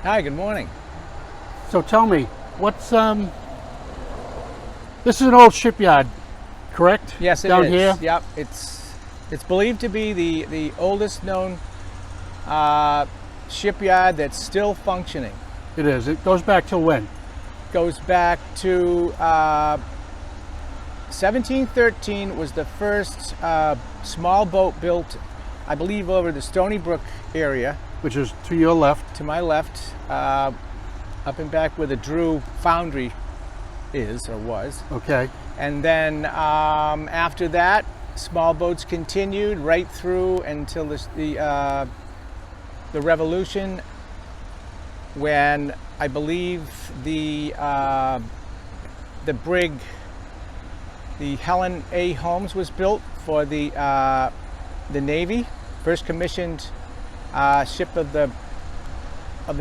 Hi, good morning. So tell me, what's this is an old shipyard, correct? Yes, it Down is. here? Yep, it's believed to be the oldest known shipyard that's still functioning. It is. It goes back to when? Goes back to 1713 was the first small boat built, I believe, over the Stony Brook area. Which is to your left. To my left, up and back where the Drew Foundry is or was. Okay. And then after that, small boats continued right through until the Revolution, when I believe the brig, the Helen A. Holmes, was built for the Navy. First commissioned ship of the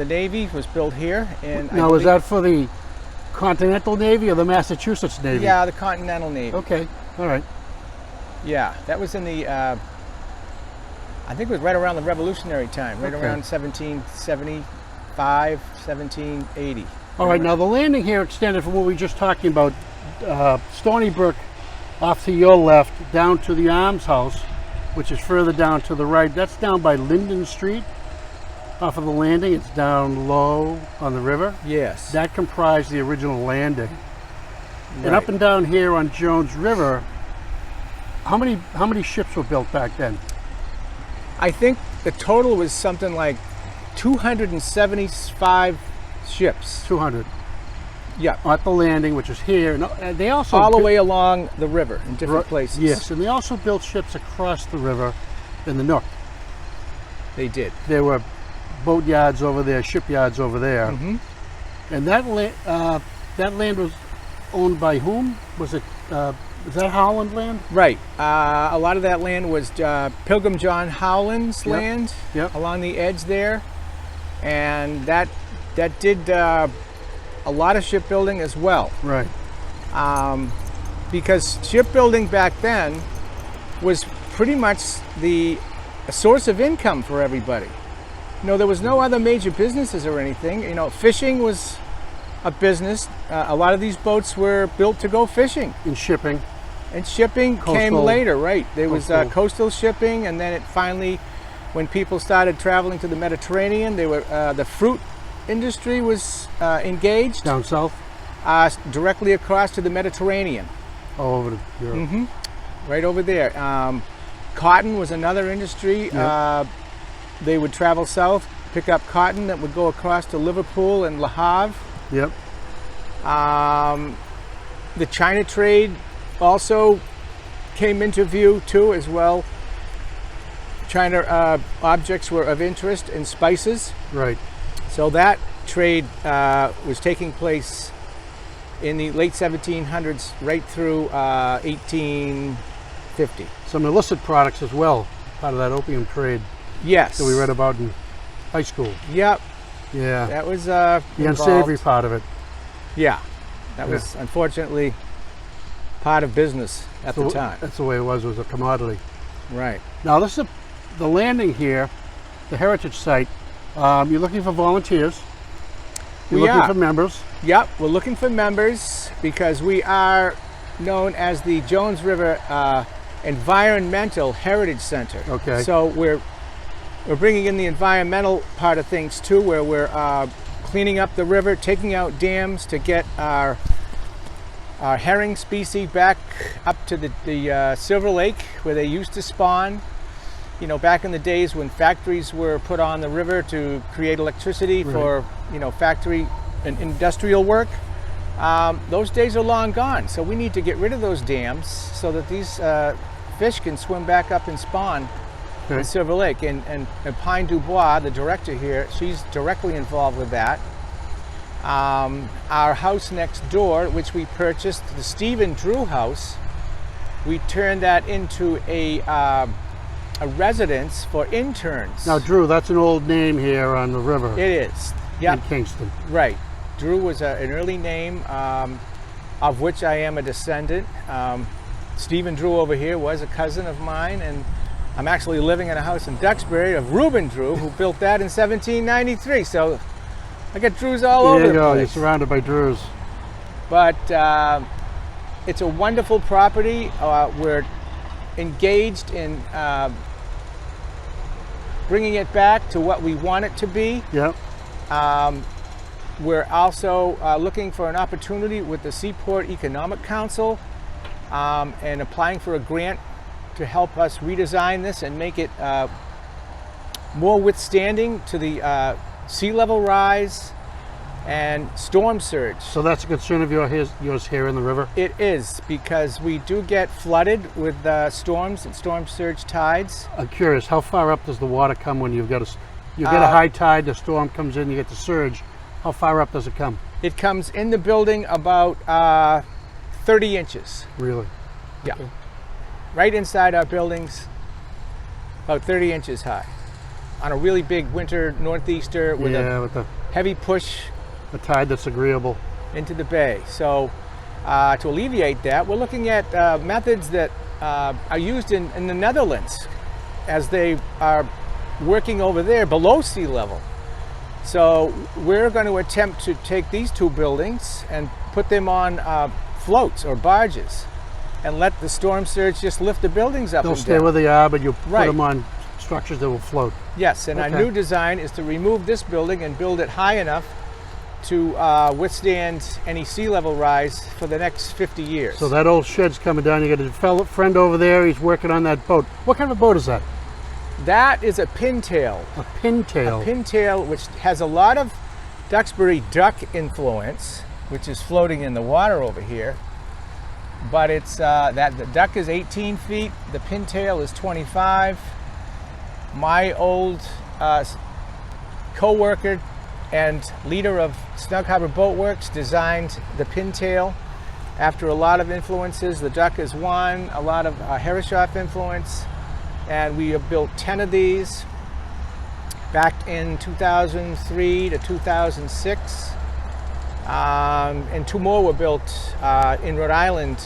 Navy was built here. And Now, was that for the Continental Navy or the Massachusetts Navy? Yeah, the Continental Navy. Okay. All right. Yeah, that was in the, I think it was right around the Revolutionary time, right Okay. around 1775, 1780. All right. Now, the landing here extended from what we were just talking about, Stony Brook off to your left, down to the Arms House, which is further down to the right. That's down by Linden Street. Off of the landing, it's down low on the river. Yes. That comprised the original landing. Right. And up and down here on Jones River, how many ships were built back then? I think the total was something like 275 ships. 200. Yeah. At the landing, which is here. And they also All the way along the river in different places. Yes, and they also built ships across the river in the Nook. They did. There were boat yards over there, shipyards over there. Mm-hmm. And that land was owned by whom? Was it? Is that Howland land? Right. A lot of that land was Pilgrim John Howland's Yep. land Yep. along the edge there, and that did a lot of shipbuilding as well. Right. Because shipbuilding back then was pretty much a source of income for everybody. You know, there was no other major businesses or anything. You know, fishing was a business. A lot of these boats were built to go fishing. In shipping. And shipping came Coastal. later, right? There was Coastal. coastal shipping, and then it finally, when people started traveling to the Mediterranean, the fruit industry was engaged. Down south? Directly across to the Mediterranean. All over to Europe. Mm-hmm. Right over there. Cotton was another industry. Yep. They would travel south, pick up cotton that would go across to Liverpool and Le Havre. Yep. The China trade also came into view too as well. China objects were of interest, and spices. Right. So that trade was taking place in the late 1700s right through 1850. Some illicit products as well, part of that opium trade Yes. that we read about in high school. Yep. Yeah. That was The unsavory involved. part of it. Yeah. That was unfortunately part of business at the time. That's the way it was a commodity. Right. Now this is the landing here, the heritage site. You're looking for volunteers. You're We looking are. for members. Yep, we're looking for members because we are known as the Jones River Environmental Heritage Center. Okay. So we're bringing in the environmental part of things too, where we're cleaning up the river, taking out dams to get our herring species back up to the Silver Lake where they used to spawn. You know, back in the days when factories were put on the river to create electricity for, factory and industrial work, those days are long gone. So we need to get rid of those dams so that these fish can swim back up and spawn in Silver Lake. And Pine Dubois, the director here, she's directly involved with that. Our house next door, which we purchased, the Stephen Drew house, we turned that into a residence for interns. Now, Drew, that's an old name here on the river. It is. Yeah. In Kingston. Right. Drew was an early name, of which I am a descendant. Stephen Drew over here was a cousin of mine, and I'm actually living in a house in Duxbury of Reuben Drew, who built that in 1793. So I got Drews all over There you the go. place. You're surrounded by Drews. But it's a wonderful property. We're engaged in bringing it back to what we want it to be. Yep. We're also looking for an opportunity with the Seaport Economic Council and applying for a grant to help us redesign this and make it more withstanding to the sea level rise and storm surge. So that's a concern of yours here in the river? It is, because we do get flooded with storms and storm surge tides. I'm curious, how far up does the water come when you get a high tide, the storm comes in, you get the surge? How far up does it come? It comes in the building about 30 inches. Really? Yeah. Okay. Right inside our buildings, about 30 inches high. On a really big winter northeaster with with a heavy push the tide that's agreeable. into the bay. So to alleviate that, we're looking at methods that are used in the Netherlands as they are working over there below sea level. So we're going to attempt to take these two buildings and put them on floats or barges and let the storm surge just lift the buildings up They'll and stay down. where they are, but you put Right. them on structures that will float. Yes, and our Okay. new design is to remove this building and build it high enough to withstand any sea level rise for the next 50 years. So that old shed's coming down. You got a friend over there, he's working on that boat. What kind of boat is that? That is a Pintail. A Pintail. Pintail, which has a lot of Duxbury duck influence, which is floating in the water over here. But it's that the duck is 18 feet, the Pintail is 25. My old co-worker and leader of Snug Harbor Boat Works designed the Pintail after a lot of influences. The duck is one, a lot of Herreshoff influence, and we have built 10 of these back in 2003 to 2006. And two more were built in Rhode Island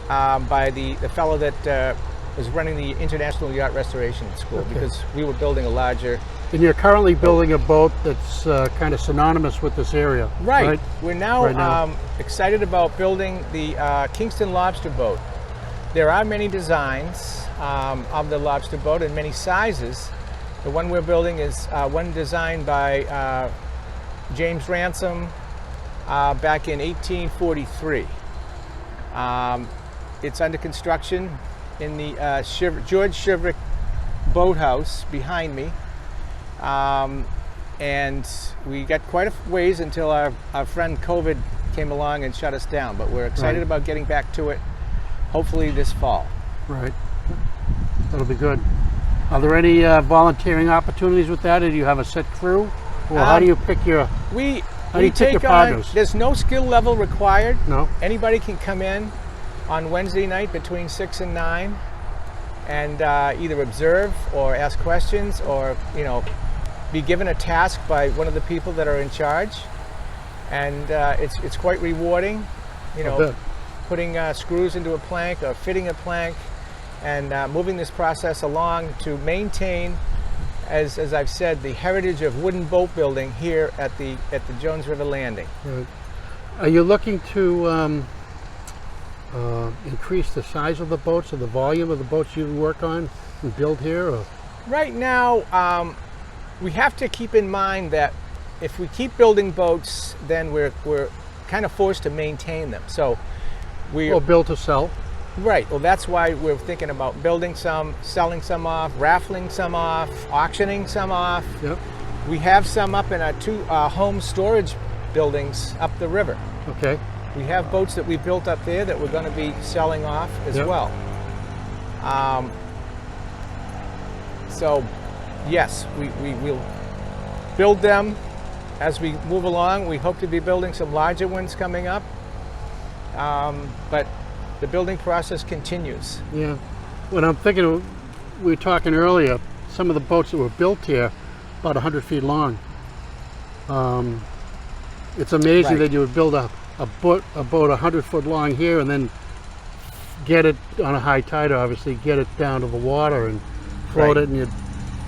by the fellow that was running the International Yacht Restoration School, Okay. because we were building a larger. And you're currently building a boat that's kind of synonymous with this area. Right. We're now, Right now. excited about building the Kingston lobster boat. There are many designs of the lobster boat and many sizes. The one we're building is one designed by James Ransom back in 1843. It's under construction in the George Shiverick boathouse behind me. And we got quite a ways until our friend COVID came along and shut us down, but we're excited Right. about getting back to it, hopefully this fall. Right. That'll be good. Are there any volunteering opportunities with that? Or do you have a set crew? Or how do you pick your... We How do you pick your take on, partners? there's no skill level required. No? Anybody can come in on Wednesday night between 6 and 9 and either observe or ask questions, or be given a task by one of the people that are in charge. And it's quite rewarding, I bet. putting screws into a plank or fitting a plank and moving this process along to maintain, as I've said, the heritage of wooden boat building here at the Jones River Landing. Right. Are you looking to increase the size of the boats or the volume of the boats you work on and build here? Or? Right now, we have to keep in mind that if we keep building boats, then we're kind of forced to maintain them. So Or build to sell? right. Well, that's why we're thinking about building some, selling some off, raffling some off, auctioning some off. Yep. We have some up in our two home storage buildings up the river. Okay. We have boats that we built up there that we're going to be selling off as Yep. well. So, yes, we will build them as we move along. We hope to be building some larger ones coming up, but the building process continues. Yeah. When I'm thinking, we were talking earlier, some of the boats that were built here, about 100 feet long. It's amazing Right. that you would build a boat 100 foot long here and then get it on a high tide, obviously, get it down to the water and float Right. it, and you'd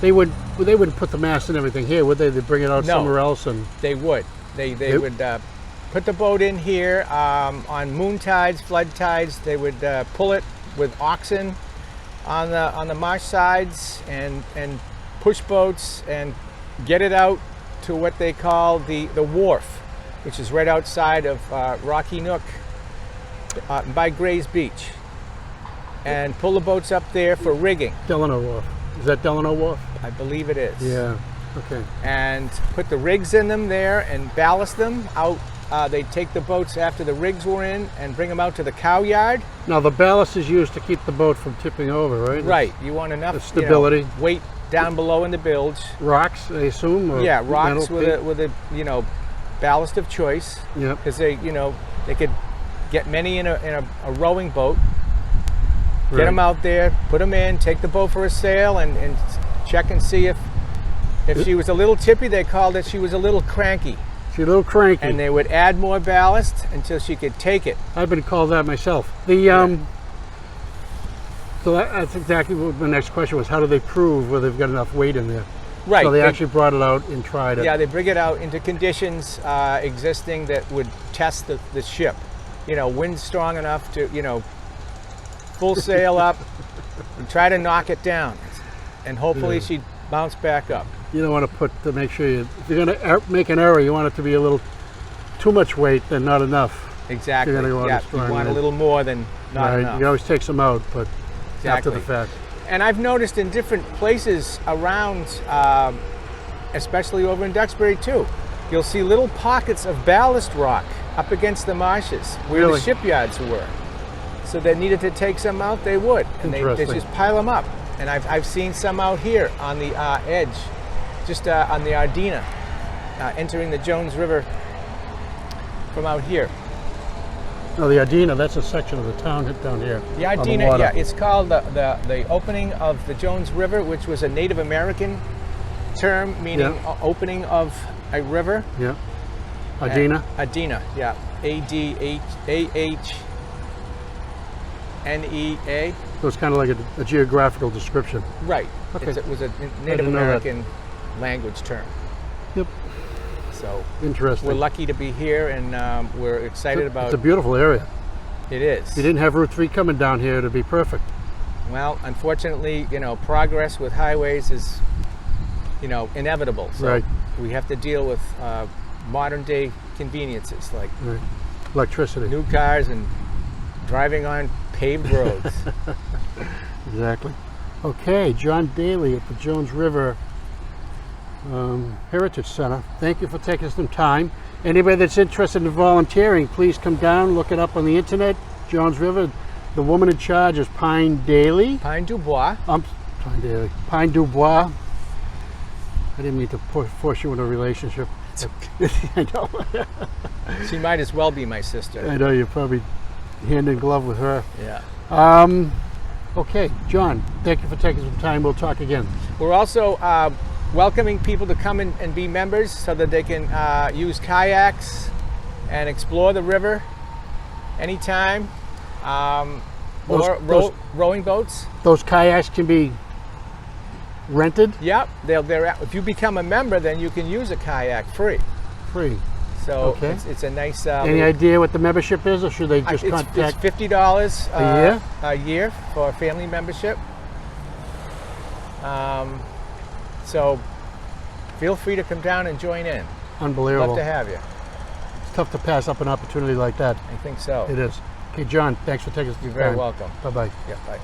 They wouldn't put the mast and everything here, would they? They'd bring it out No. somewhere else and... They would. They would put the boat in here on moon tides, flood tides. They would pull it with oxen on the marsh sides and push boats and get it out to what they call the wharf, which is right outside of Rocky Nook by Gray's Beach, and pull the boats up there for rigging. Delano Wharf. Is that Delano Wharf? I believe it is. Yeah. Okay. And put the rigs in them there and ballast them out. They'd take the boats after the rigs were in and bring them out to the cow yard. Now the ballast is used to keep the boat from tipping over, right? Right. You want enough The stability. weight down below in the bilge. Rocks, I assume? Or Yeah, rocks metal with a ballast of choice. Yep. Because they could get many in a rowing boat. Get Right. them out there, put them in, take the boat for a sail, and check and see if she was a little tippy. They called it she was a little cranky. She's a little cranky. And they would add more ballast until she could take it. I've been called that myself. So that's exactly what my next question was. How do they prove whether they've got enough weight in there? Right. So they actually brought it out and tried it. Yeah, they bring it out into conditions existing that would test the ship. Wind strong enough to, full sail up and try to knock it down. And hopefully she'd bounce back up. You don't want to make sure if you're going to make an error, you want it to be a little too much weight than not enough. Exactly. You're gonna go Yeah, strong you want a wind. little more than not Right. enough. You can always take some out, but after Exactly. the fact. And I've noticed in different places around, especially over in Duxbury too, you'll see little pockets of ballast rock up against the marshes where Really? the shipyards were. So they needed to take some out, they would. And they Interesting. just pile them up. And I've seen some out here on the edge, just on the Ardina, entering the Jones River from out here. No, the Ardina, that's a section of the town down here. The on Ardina, water. yeah, it's called the opening of the Jones River, which was a Native American term meaning opening of a river. Yeah. Ardina? Ardina, yeah. A-D-H-A-H-N-E-A. So it's kind of like a geographical description. Right. Okay. It was a didn't Native know that. American language term. Yep. So Interesting. we're lucky to be here, and we're excited about It's a beautiful area. it. Is. If you didn't have Route 3 coming down here, it'd be perfect. Well, unfortunately, progress with highways is, inevitable. So Right. we have to deal with modern day conveniences like Right. Electricity. new cars and driving on paved roads. Exactly. Okay, Jon Daley at the Jones River Heritage Center. Thank you for taking some time. Anybody that's interested in volunteering, please come down, look it up on the internet. Jones River. The woman in charge is Pine Daley. Pine Dubois. Pine Daley. Pine Dubois. I didn't mean to force you into a relationship. It's okay. I know. She might as well be my sister. I know you're probably hand in glove with her. Yeah. Okay, John, thank you for taking some time. We'll talk again. We're also welcoming people to come in and be members so that they can use kayaks and explore the river anytime. Or rowing boats. Those kayaks can be rented? Yep. If you become a member, then you can use a kayak free. Free. So Okay. it's a nice. Any idea what the membership is, or should they just It's contact? $50 A year? A year for a family membership. So feel free to come down and join in. Unbelievable. Love to have you. It's tough to pass up an opportunity like that. I think so. It is. Okay, John, thanks for taking some time. You're very welcome. Bye-bye. Yeah, bye.